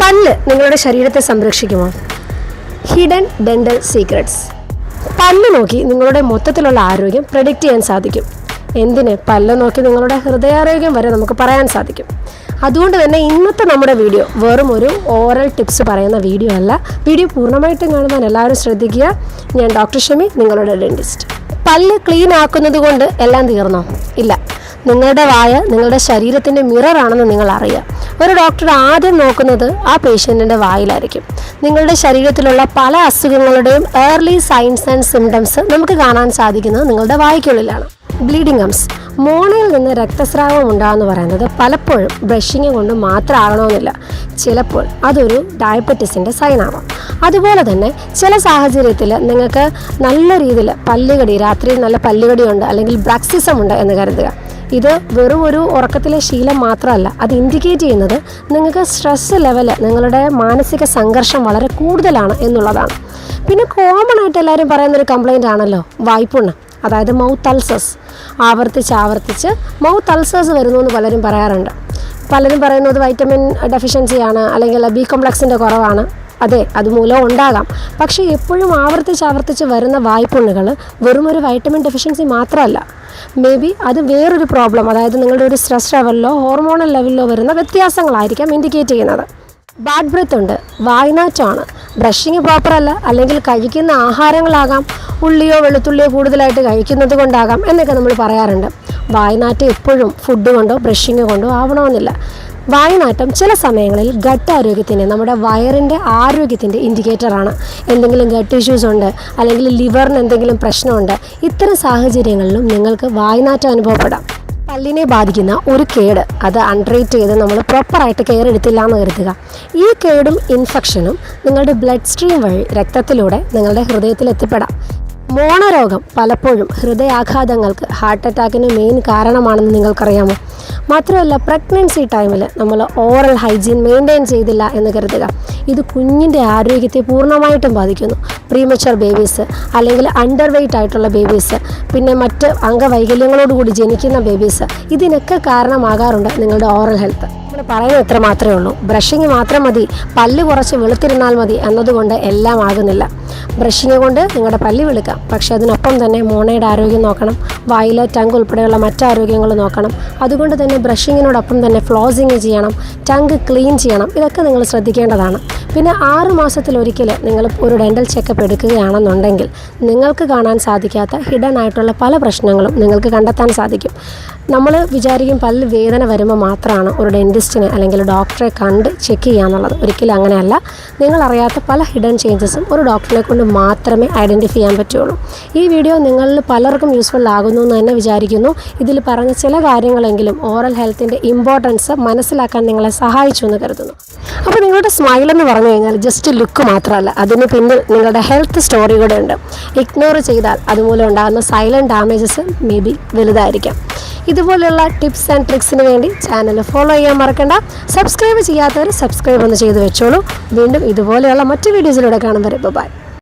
പല്ല് നിങ്ങളുടെ ശരീരത്തെ സംരക്ഷിക്കുമോ? Hidden dental secrets. പല്ല് നോക്കി നിങ്ങളുടെ മൊത്തത്തിലുള്ള ആരോഗ്യം പ്രെഡിക്റ്റ് ചെയ്യാൻ സാധിക്കും. എന്തിന്, പല്ല് നോക്കി നിങ്ങളുടെ ഹൃദയാരോഗ്യം വരെ നമുക്ക് പറയാൻ സാധിക്കും. അതുകൊണ്ട് തന്നെ ഇന്നത്തെ നമ്മുടെ വീഡിയോ വെറും ഒരു ഓറൽ ടിപ്സ് പറയുന്ന വീഡിയോ അല്ല. വീഡിയോ പൂർണ്ണമായിട്ടും കാണുവാൻ എല്ലാവരും ശ്രദ്ധിക്കുക. ഞാൻ ഡോക്ടർ ഷമി, നിങ്ങളുടെ ഡെന്റിസ്റ്റ്. പല്ല് ക്ലീൻ ആക്കുന്നത് കൊണ്ട് എല്ലാം തീർന്നോ? ഇല്ല. നിങ്ങളുടെ വായ നിങ്ങളുടെ ശരീരത്തിൻ്റെ മിററാണെന്ന് നിങ്ങൾ അറിയുക. ഒരു ഡോക്ടർ ആദ്യം നോക്കുന്നത് ആ പേഷ്യൻറ്റിൻ്റെ വായിലായിരിക്കും. നിങ്ങളുടെ ശരീരത്തിലുള്ള പല അസുഖങ്ങളുടെയും ഏർലി സൈൻസ് ആൻഡ് സിംറ്റംസ് നമുക്ക് കാണാൻ സാധിക്കുന്നത് നിങ്ങളുടെ വായ്ക്കുള്ളിലാണ്. ബ്ലീഡിംഗ് ഗംസ്, മോണയിൽ നിന്ന് രക്തസ്രാവം ഉണ്ടാകുമെന്ന് പറയുന്നത് പലപ്പോഴും ബ്രഷിങ് കൊണ്ട് മാത്രം ആകണമെന്നില്ല. ചിലപ്പോൾ അതൊരു ഡയബറ്റീസിൻ്റെ സൈനാവാം. അതുപോലെ തന്നെ ചില സാഹചര്യത്തിൽ നിങ്ങൾക്ക് നല്ല രീതിയിൽ പല്ലുകടി, രാത്രിയിൽ നല്ല പല്ലുകടി ഉണ്ട് അല്ലെങ്കിൽ ബ്രക്സിസം ഉണ്ട് എന്ന് കരുതുക. ഇത് വെറും ഒരു ഉറക്കത്തിലെ ശീലം മാത്രമല്ല, അത് ഇൻഡിക്കേറ്റ് ചെയ്യുന്നത് നിങ്ങൾക്ക് സ്ട്രെസ് ലെവൽ, നിങ്ങളുടെ മാനസിക സംഘർഷം വളരെ കൂടുതലാണ് എന്നുള്ളതാണ്. പിന്നെ കോമൺ ആയിട്ട് എല്ലാവരും പറയുന്നൊരു കംപ്ലൈൻ്റ് ആണല്ലോ വായ്പുണ്ണ്, അതായത് മൗത്ത് അൾസേഴ്സ്. ആവർത്തിച്ച് മൗത്ത് അൾസേഴ്സ് വരുന്നു എന്ന് പലരും പറയാറുണ്ട്. പലരും പറയുന്നത് വൈറ്റമിൻ ഡെഫിഷ്യൻസിയാണ് അല്ലെങ്കിൽ ബി കോംപ്ലക്സിൻ്റെ കുറവാണ്. അതെ, അതുമൂലം ഉണ്ടാകാം. പക്ഷേ എപ്പോഴും ആവർത്തിച്ച് വരുന്ന വായ്പുണ്ണുകൾ വെറും ഒരു വൈറ്റമിൻ ഡെഫിഷ്യൻസി മാത്രമല്ല. മേ ബി അത് വേറൊരു പ്രോബ്ലം, അതായത് നിങ്ങളുടെ ഒരു സ്ട്രെസ് ലെവലിലോ ഹോർമോണൽ ലെവലിലോ വരുന്ന വ്യത്യാസങ്ങളായിരിക്കാം ഇൻഡിക്കേറ്റ് ചെയ്യുന്നത്. ബാഡ് ബ്രെത്ത് ഉണ്ട്, വായ്നാറ്റമാണ്, ബ്രഷിങ് പ്രോപ്പറല്ല, അല്ലെങ്കിൽ കഴിക്കുന്ന ആഹാരങ്ങളാകാം, ഉള്ളിയോ വെളുത്തുള്ളിയോ കൂടുതലായിട്ട് കഴിക്കുന്നത് കൊണ്ടാകാം എന്നൊക്കെ നമ്മൾ പറയാറുണ്ട്. വായ്നാറ്റം എപ്പോഴും ഫുഡ് കൊണ്ടോ ബ്രഷിങ് കൊണ്ടോ ആവണമെന്നില്ല. വായ്നാറ്റം ചില സമയങ്ങളിൽ ഗട്ട് ആരോഗ്യത്തിൻ്റെ, നമ്മുടെ വയറിൻ്റെ ആരോഗ്യത്തിൻ്റെ ഇൻഡിക്കേറ്ററാണ്. എന്തെങ്കിലും ഗട്ട് ഇഷ്യൂസ് ഉണ്ട് അല്ലെങ്കിൽ ലിവറിന് എന്തെങ്കിലും പ്രശ്നമുണ്ട്, ഇത്തരം സാഹചര്യങ്ങളിലും നിങ്ങൾക്ക് വായ്നാറ്റം അനുഭവപ്പെടാം. പല്ലിനെ ബാധിക്കുന്ന ഒരു കേട്, അത് അൺട്രീറ്റ് ചെയ്ത് നമ്മൾ പ്രോപ്പറായിട്ട് കെയർ എടുത്തില്ല എന്ന് കരുതുക. ഈ കേടും ഇൻഫെക്ഷനും നിങ്ങളുടെ ബ്ലഡ് സ്ട്രീം വഴി രക്തത്തിലൂടെ നിങ്ങളുടെ ഹൃദയത്തിൽ എത്തിപ്പെടാം. മോണരോഗം പലപ്പോഴും ഹൃദയാഘാതങ്ങൾക്ക്, ഹാർട്ട് അറ്റാക്കിന് മെയിൻ കാരണമാണെന്ന് നിങ്ങൾക്കറിയാമോ? മാത്രമല്ല, പ്രഗ്നൻസി ടൈമിൽ നമ്മൾ ഓറൽ ഹൈജീൻ മെയിൻറ്റെയിൻ ചെയ്തില്ല എന്ന് കരുതുക. ഇത് കുഞ്ഞിൻ്റെ ആരോഗ്യത്തെ പൂർണ്ണമായിട്ടും ബാധിക്കുന്നു. പ്രീമച്വർ ബേബീസ് അല്ലെങ്കിൽ അണ്ടർ വെയ്റ്റ് ആയിട്ടുള്ള ബേബീസ്, പിന്നെ മറ്റ് അംഗവൈകല്യങ്ങളോടുകൂടി ജനിക്കുന്ന ബേബീസ്, ഇതിനൊക്കെ കാരണമാകാറുണ്ട് നിങ്ങളുടെ ഓറൽ ഹെൽത്ത്. നമ്മൾ പറയുന്നത് ഇത്ര മാത്രമേ ഉള്ളൂ, ബ്രഷിങ് മാത്രം മതി, പല്ല് കുറച്ച് വെളുത്തിരുന്നാൽ മതി എന്നതുകൊണ്ട് എല്ലാം ആകുന്നില്ല. ബ്രഷിങ് കൊണ്ട് നിങ്ങളുടെ പല്ല് വെളുക്കാം, പക്ഷേ അതിനൊപ്പം തന്നെ മോണയുടെ ആരോഗ്യം നോക്കണം, വായിലെ ടങ്ക് ഉൾപ്പെടെയുള്ള മറ്റാരോഗ്യങ്ങൾ നോക്കണം. അതുകൊണ്ട് തന്നെ ബ്രഷിങ്ങിനോടൊപ്പം തന്നെ ഫ്ലോസിങ് ചെയ്യണം, ടങ്ക് ക്ലീൻ ചെയ്യണം. ഇതൊക്കെ നിങ്ങൾ ശ്രദ്ധിക്കേണ്ടതാണ്. പിന്നെ 6 മാസത്തിലൊരിക്കൽ നിങ്ങൾ ഒരു ഡെൻ്റൽ ചെക്കപ്പ് എടുക്കുകയാണെന്നുണ്ടെങ്കിൽ നിങ്ങൾക്ക് കാണാൻ സാധിക്കാത്ത ഹിഡൻ ആയിട്ടുള്ള പല പ്രശ്നങ്ങളും നിങ്ങൾക്ക് കണ്ടെത്താൻ സാധിക്കും. നമ്മൾ വിചാരിക്കും പല്ല് വേദന വരുമ്പോൾ മാത്രമാണ് ഒരു ഡെൻറ്റിസ്റ്റിനെ അല്ലെങ്കിൽ ഡോക്ടറെ കണ്ട് ചെക്ക് ചെയ്യാന്നുള്ളത്. ഒരിക്കലും അങ്ങനെയല്ല. നിങ്ങളറിയാത്ത പല ഹിഡൻ ചേഞ്ചസും ഒരു ഡോക്ടറിനെ കൊണ്ട് മാത്രമേ ഐഡൻറ്റിഫൈ ചെയ്യാൻ പറ്റുള്ളൂ. ഈ വീഡിയോ നിങ്ങളിൽ പലർക്കും യൂസ്ഫുൾ ആകുന്നു എന്ന് തന്നെ വിചാരിക്കുന്നു. ഇതിൽ പറഞ്ഞ ചില കാര്യങ്ങളെങ്കിലും ഓറൽ ഹെൽത്തിൻ്റെ ഇമ്പോർട്ടൻസ് മനസ്സിലാക്കാൻ നിങ്ങളെ സഹായിച്ചു എന്ന് കരുതുന്നു. അപ്പോൾ നിങ്ങളുടെ സ്മൈൽ എന്ന് പറഞ്ഞു കഴിഞ്ഞാൽ ജസ്റ്റ് ലുക്ക് മാത്രമല്ല, അതിന് പിന്നിൽ നിങ്ങളുടെ ഹെൽത്ത് സ്റ്റോറി കൂടെ ഉണ്ട്. ഇഗ്നോർ ചെയ്താൽ അതുമൂലം ഉണ്ടാകുന്ന സൈലൻറ്റ് ഡാമേജസ് മേ ബി വലുതായിരിക്കാം. ഇതുപോലെയുള്ള ടിപ്സ് ആൻഡ് ട്രിക്സിന് വേണ്ടി ചാനൽ ഫോളോ ചെയ്യാൻ മറക്കണ്ട. സബ്സ്ക്രൈബ് ചെയ്യാത്തവർ സബ്സ്ക്രൈബ് ഒന്ന് ചെയ്ത് വെച്ചോളൂ. വീണ്ടും ഇതുപോലെയുള്ള മറ്റു വീഡിയോസിലൂടെ കാണും വരെ ബൈ.